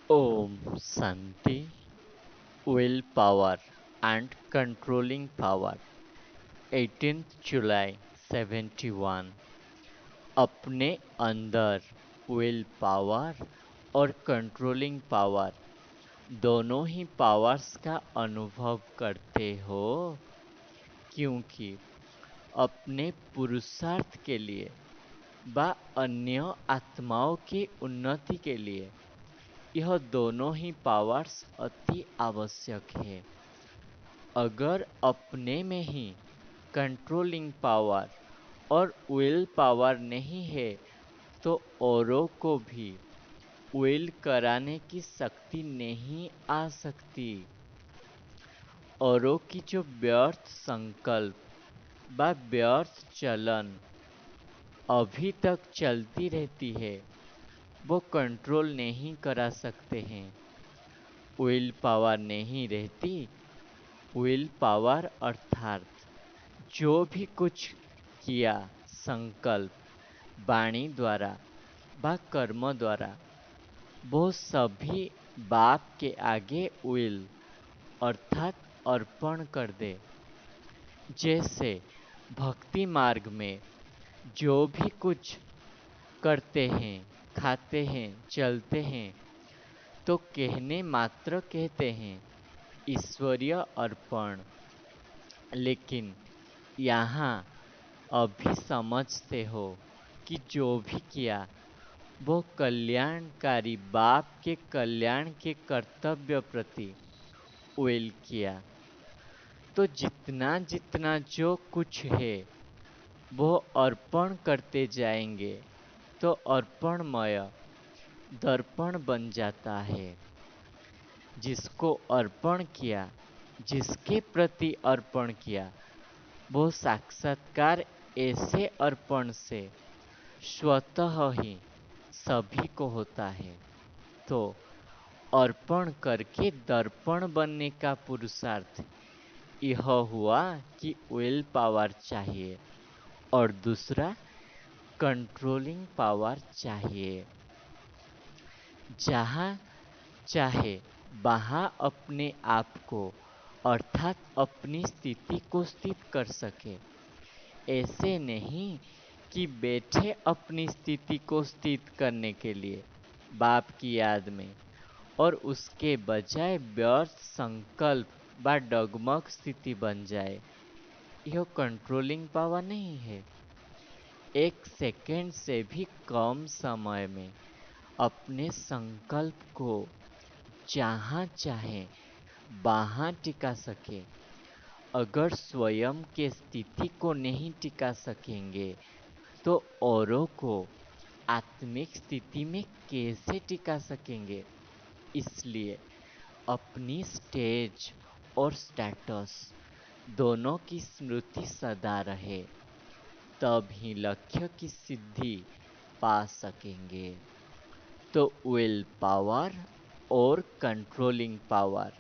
Om Shanti, Will Power and Controlling Power, 18th July 71। अपने अंदर will power और controlling power दोनों ही powers का अनुभव करते हो, क्योंकि अपने पुरुषार्थ के लिए व अन्य आत्माओं की उन्नति के लिए यह दोनों ही पावर्स अति आवश्यक है। अगर अपने में ही कंट्रोलिंग पावर और विल पावर नहीं है तो औरों को भी विल कराने की शक्ति नहीं आ सकती। औरों की जो व्यर्थ संकल्प व व्यर्थ चलन अभी तक चलती रहती है वो कंट्रोल नहीं करा सकते हैं। विल पावर नहीं रहती। विल पावर अर्थात जो भी कुछ किया संकल्प वाणी द्वारा व कर्म द्वारा वो सभी बाप के आगे विल अर्थात अर्पण कर दे। जैसे भक्ति मार्ग में जो भी कुछ करते हैं, खाते हैं, चलते हैं तो कहने मात्र कहते हैं ईश्वरीय अर्पण, लेकिन यहाँ अभी समझते हो कि जो भी किया वो कल्याणकारी बाप के कल्याण के कर्तव्य प्रति विल किया। तो जितना जितना जो कुछ है वो अर्पण करते जाएंगे तो अर्पणमय दर्पण बन जाता है। जिसको अर्पण किया, जिसके प्रति अर्पण किया वो साक्षात्कार ऐसे अर्पण से स्वतः ही सभी को होता है। तो अर्पण करके दर्पण बनने का पुरुषार्थ यह हुआ कि विल पावर चाहिए और दूसरा कंट्रोलिंग पावर चाहिए। जहाँ चाहे वहाँ अपने आप को अर्थात अपनी स्थिति को स्थित कर सके। ऐसे नहीं कि बैठे अपनी स्थिति को स्थित करने के लिए बाप की याद में और उसके बजाय व्यर्थ संकल्प व डगमग स्थिति बन जाए। यह कंट्रोलिंग पावर नहीं है। एक सेकेंड से भी कम समय में अपने संकल्प को जहाँ चाहे वहाँ टिका सके। अगर स्वयं के स्थिति को नहीं टिका सकेंगे तो औरों को आत्मिक स्थिति में कैसे टिका सकेंगे। इसलिए अपनी स्टेज और स्टेटस दोनों की स्मृति सदा रहे, तब ही लक्ष्य की सिद्धि पा सकेंगे। तो विल पावर और कंट्रोलिंग पावर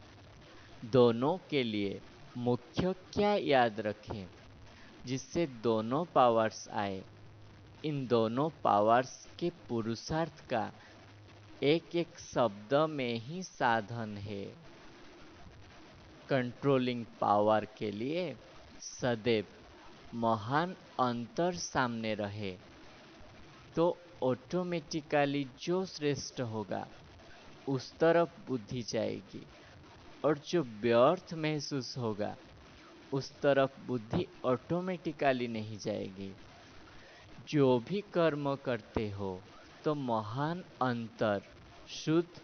दोनों के लिए मुख्य क्या याद रखें जिससे दोनों पावर्स आए। इन दोनों पावर्स के पुरुषार्थ का एक एक शब्द में ही साधन है। कंट्रोलिंग पावर के लिए सदैव महान अंतर सामने रहे तो ऑटोमेटिकली जो श्रेष्ठ होगा उस तरफ बुद्धि जाएगी और जो व्यर्थ महसूस होगा उस तरफ बुद्धि ऑटोमेटिकली नहीं जाएगी। जो भी कर्म करते हो तो महान अंतर शुद्ध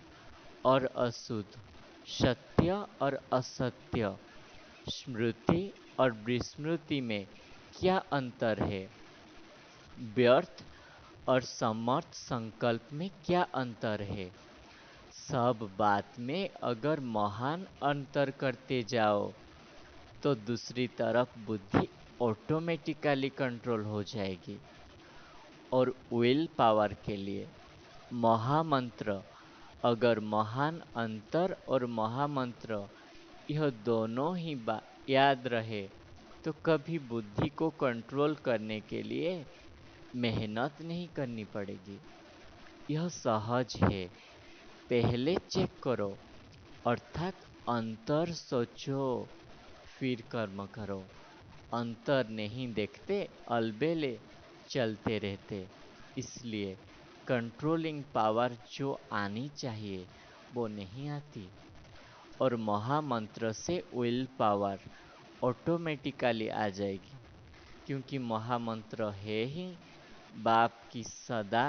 और अशुद्ध, सत्य और असत्य, स्मृति और विस्मृति में क्या अंतर है, व्यर्थ और समर्थ संकल्प में क्या अंतर है। सब बात में अगर महान अंतर करते जाओ तो दूसरी तरफ बुद्धि ऑटोमेटिकली कंट्रोल हो जाएगी। और विल पावर के लिए महामंत्र अगर महान अंतर और महामंत्र यह दोनों ही याद रहे तो कभी बुद्धि को कंट्रोल करने के लिए मेहनत नहीं करनी पड़ेगी। यह सहज है। पहले चेक करो, अर्थात अंतर सोचो फिर कर्म करो। अंतर नहीं देखते, अलबेले चलते रहते। इसलिए कंट्रोलिंग पावर जो आनी चाहिए वो नहीं आती, और महामंत्र से विल पावर ऑटोमेटिकली आ जाएगी, क्योंकि महामंत्र है ही बाप की सदा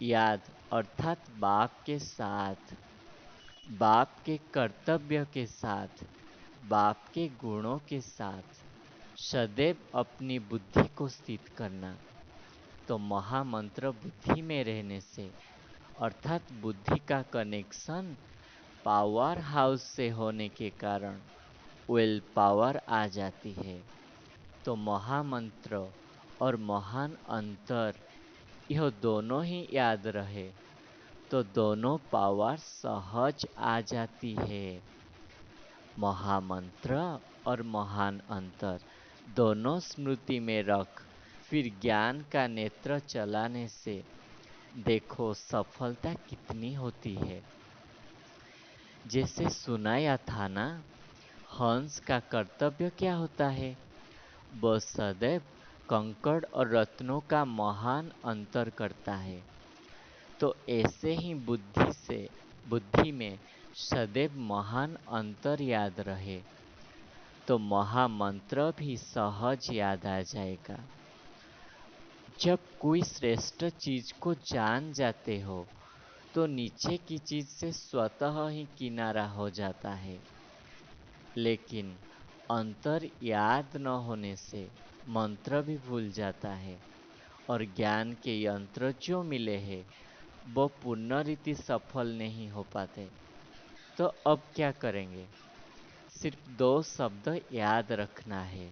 याद, अर्थात बाप के साथ, बाप के कर्तव्य के साथ, बाप के गुणों के साथ सदैव अपनी बुद्धि को स्थित करना। तो महामंत्र बुद्धि में रहने से, अर्थात बुद्धि का कनेक्शन पावर हाउस से होने के कारण विल पावर आ जाती है। तो महामंत्र और महान अंतर, यह दोनों ही याद रहे तो दोनों पावर सहज आ जाती है। महामंत्र और महान अंतर दोनों स्मृति में रख फिर ज्ञान का नेत्र चलाने से देखो सफलता कितनी होती है। जैसे सुनाया था ना, हंस का कर्तव्य क्या होता है? वह सदैव कंकड़ और रत्नों का महान अंतर करता है। तो ऐसे ही बुद्धि में सदैव महान अंतर याद रहे तो महामंत्र भी सहज याद आ जाएगा। जब कोई श्रेष्ठ चीज को जान जाते हो तो नीचे की चीज से स्वतः ही किनारा हो जाता है। लेकिन अंतर याद न होने से मंत्र भी भूल जाता है, और ज्ञान के यंत्र जो मिले हैं वो पुनरीति सफल नहीं हो पाते। तो अब क्या करेंगे? सिर्फ दो शब्द याद रखना है,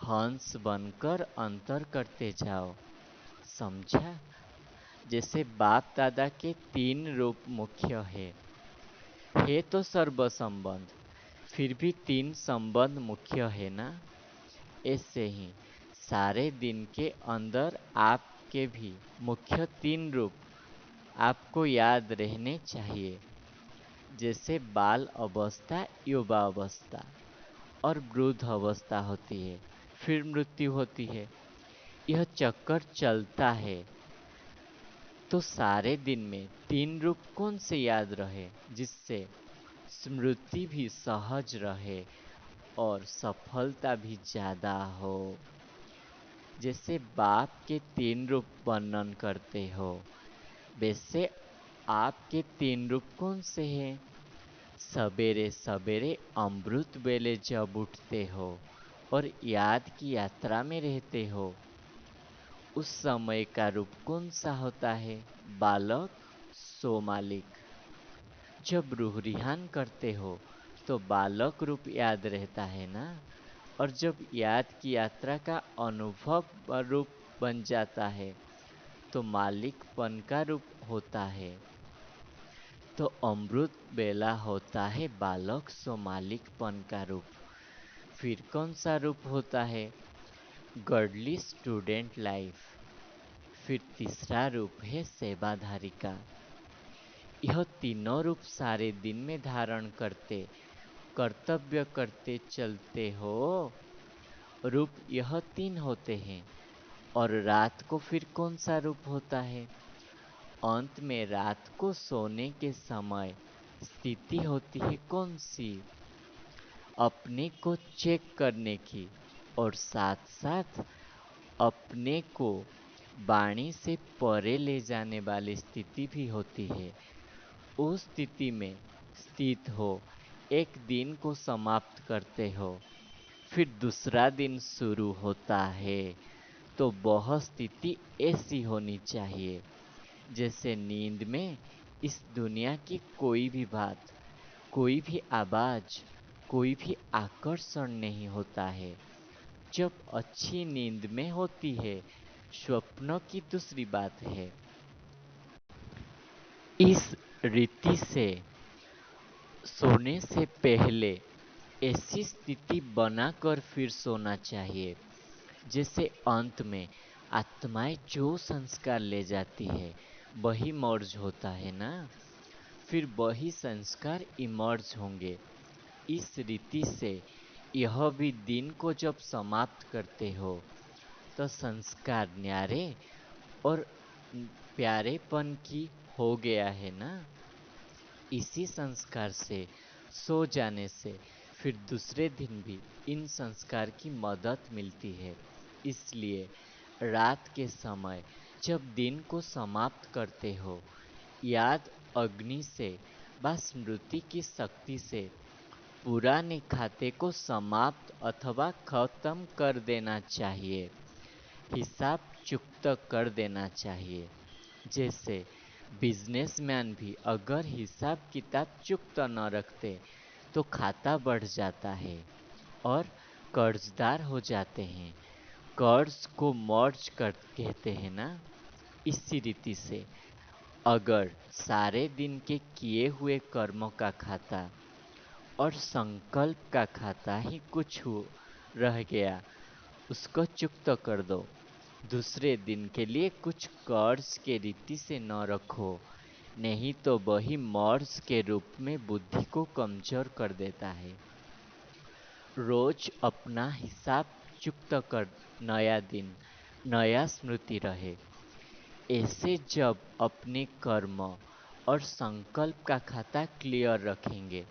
हंस बनकर अंतर करते जाओ। समझा? जैसे बाप दादा के तीन रूप मुख्य है तो सर्व संबंध, फिर भी तीन संबंध मुख्य है ना। ऐसे ही सारे दिन के अंदर आपके भी मुख्य तीन रूप आपको याद रहने चाहिए। जैसे बाल अवस्था, युवा अवस्था और वृद्ध अवस्था होती है, फिर मृत्यु होती है। यह चक्कर चलता है। तो सारे दिन में तीन रूप कौन से याद रहे जिससे स्मृति भी सहज रहे और सफलता भी ज्यादा हो? जैसे बाप के तीन रूप वर्णन करते हो, वैसे आपके तीन रूप कौन से हैं? सवेरे सवेरे अमृत वेले जब उठते हो और याद की यात्रा में रहते हो, उस समय का रूप कौन सा होता है? बालक सो मालिक। जब रूह रिहान करते हो तो बालक रूप याद रहता है ना, और जब याद की यात्रा का अनुभव रूप बन जाता है तो मालिकपन का रूप होता है। तो अमृत बेला होता है बालक सो मालिकपन का रूप। फिर कौन सा रूप होता है? Godly student life. फिर तीसरा रूप है सेवाधारी का। यह तीनों रूप सारे दिन में धारण करते कर्तव्य करते चलते हो। रूप यह तीन होते हैं। और रात को फिर कौन सा रूप होता है? अंत में रात को सोने के समय स्थिति होती है कौन सी? अपने को चेक करने की, और साथ साथ अपने को वाणी से परे ले जाने वाली स्थिति भी होती है। उस स्थिति में स्थित हो, एक दिन को समाप्त करते हो, फिर दूसरा दिन शुरू होता है। तो वह स्थिति ऐसी होनी चाहिए जैसे नींद में इस दुनिया की कोई भी बात, कोई भी आवाज, कोई भी आकर्षण नहीं होता है। जब अच्छी नींद में होती है, स्वप्न की दूसरी बात है। इस रीति से सोने से पहले ऐसी स्थिति बनाकर फिर सोना चाहिए जैसे अंत में आत्माएं जो संस्कार ले जाती है वही मर्ज होता है ना। फिर वही संस्कार इमर्ज होंगे। इस रीति से यह भी दिन को जब समाप्त करते हो तो संस्कार न्यारे और प्यारेपन की हो गया है ना। इसी संस्कार से सो जाने से फिर दूसरे दिन भी इन संस्कार की मदद मिलती है। इसलिए रात के समय जब दिन को समाप्त करते हो, याद अग्नि से व स्मृति की शक्ति से पुराने खाते को समाप्त अथवा खत्म कर देना चाहिए। हिसाब चुकत कर देना चाहिए। जैसे बिजनेसमैन भी अगर हिसाब किताब चुकत न रखते तो खाता बढ़ जाता है और कर्जदार हो जाते हैं। कर्ज को मर्ज कर कहते हैं ना। इसी रीति से अगर सारे दिन के किए हुए कर्मों का खाता और संकल्प का खाता ही कुछ रह गया, उसको चुकत कर दो। दूसरे दिन के लिए कुछ कर्ज के रीति से न रखो, नहीं तो वही मर्ज के रूप में बुद्धि को कमजोर कर देता है। रोज अपना हिसाब चुकत कर नया दिन नया स्मृति रहे। ऐसे जब अपने कर्म और संकल्प का खाता क्लियर रखेंगे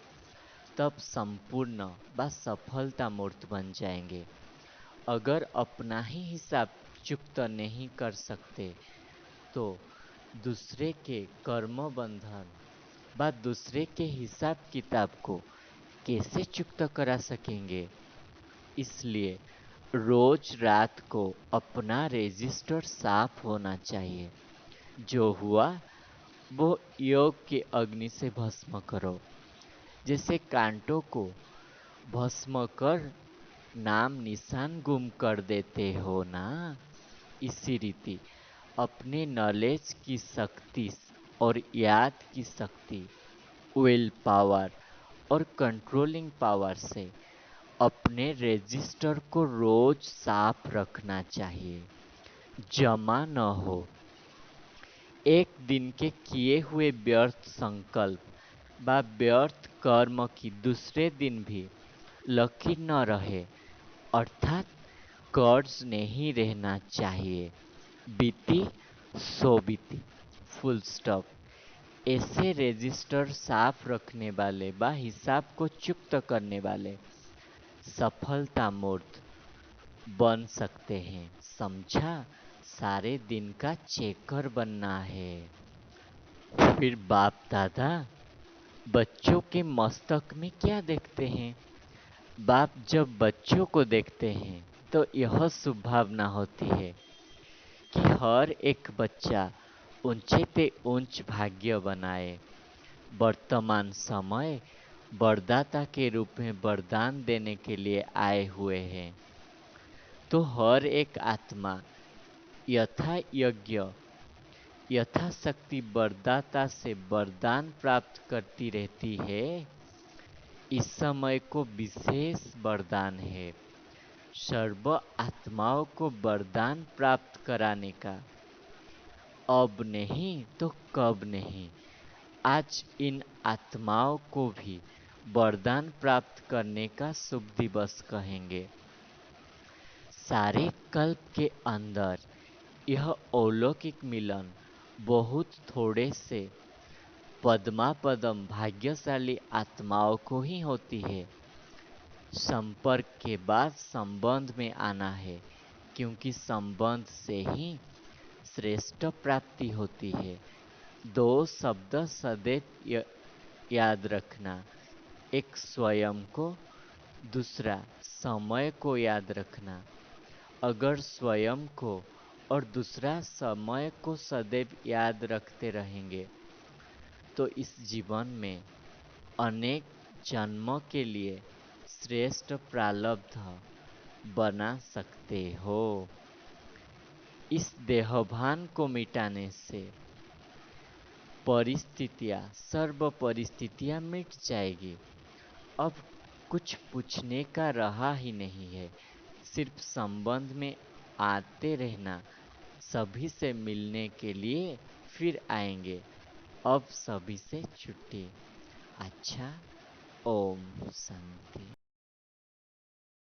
तब संपूर्ण व सफलता मूर्त बन जाएंगे। अगर अपना ही हिसाब चुकत नहीं कर सकते तो दूसरे के कर्म बंधन व दूसरे के हिसाब किताब को कैसे चुकत करा सकेंगे। इसलिए रोज रात को अपना रजिस्टर साफ होना चाहिए। जो हुआ वो योग की अग्नि से भस्म करो। जैसे कांटों को भस्म कर नाम निशान गुम कर देते हो ना, इसी रीति अपने नॉलेज की शक्ति और याद की शक्ति, विल पावर और कंट्रोलिंग पावर से अपने रजिस्टर को रोज साफ रखना चाहिए, जमा न हो। एक दिन के किए हुए व्यर्थ संकल्प व व्यर्थ कर्म की दूसरे दिन भी लकीर न रहे, अर्थात कर्ज नहीं रहना चाहिए। बीती सो बीती, फुल स्टॉप। ऐसे रजिस्टर साफ रखने वाले व हिसाब को चुकत करने वाले सफलता मूर्त बन सकते हैं। समझा? सारे दिन का चेकर बनना है। फिर बाप दादा बच्चों के मस्तक में क्या देखते हैं? बाप जब बच्चों को देखते हैं तो यह शुभ भावना होती है कि हर एक बच्चा ऊंचे पे ऊंच भाग्य बनाए। वर्तमान समय वरदाता के रूप में वरदान देने के लिए आए हुए हैं। तो हर एक आत्मा यथा यज्ञ यथाशक्ति वरदाता से वरदान प्राप्त करती रहती है। इस समय को विशेष वरदान है सर्व आत्माओं को वरदान प्राप्त कराने का। अब नहीं तो कब नहीं, आज इन आत्माओं को भी वरदान प्राप्त करने का शुभ दिवस कहेंगे। सारे कल्प के अंदर यह अलौकिक मिलन बहुत थोड़े से पद्मापदम भाग्यशाली आत्माओं को ही होती है। संपर्क के बाद संबंध में आना है, क्योंकि संबंध से ही श्रेष्ठ प्राप्ति होती है। दो शब्द सदैव याद रखना, एक स्वयं को, दूसरा समय को याद रखना। अगर स्वयं को और दूसरा समय को सदैव याद रखते रहेंगे तो इस जीवन में अनेक जन्मों के लिए श्रेष्ठ प्रारब्ध बना सकते हो। इस देहभान को मिटाने से परिस्थितियां, सर्व परिस्थितियां मिट जाएगी। अब कुछ पूछने का रहा ही नहीं है, सिर्फ संबंध में आते रहना। सभी से मिलने के लिए फिर आएंगे अब सभी से छुट्टी। अच्छा, ओम शांति।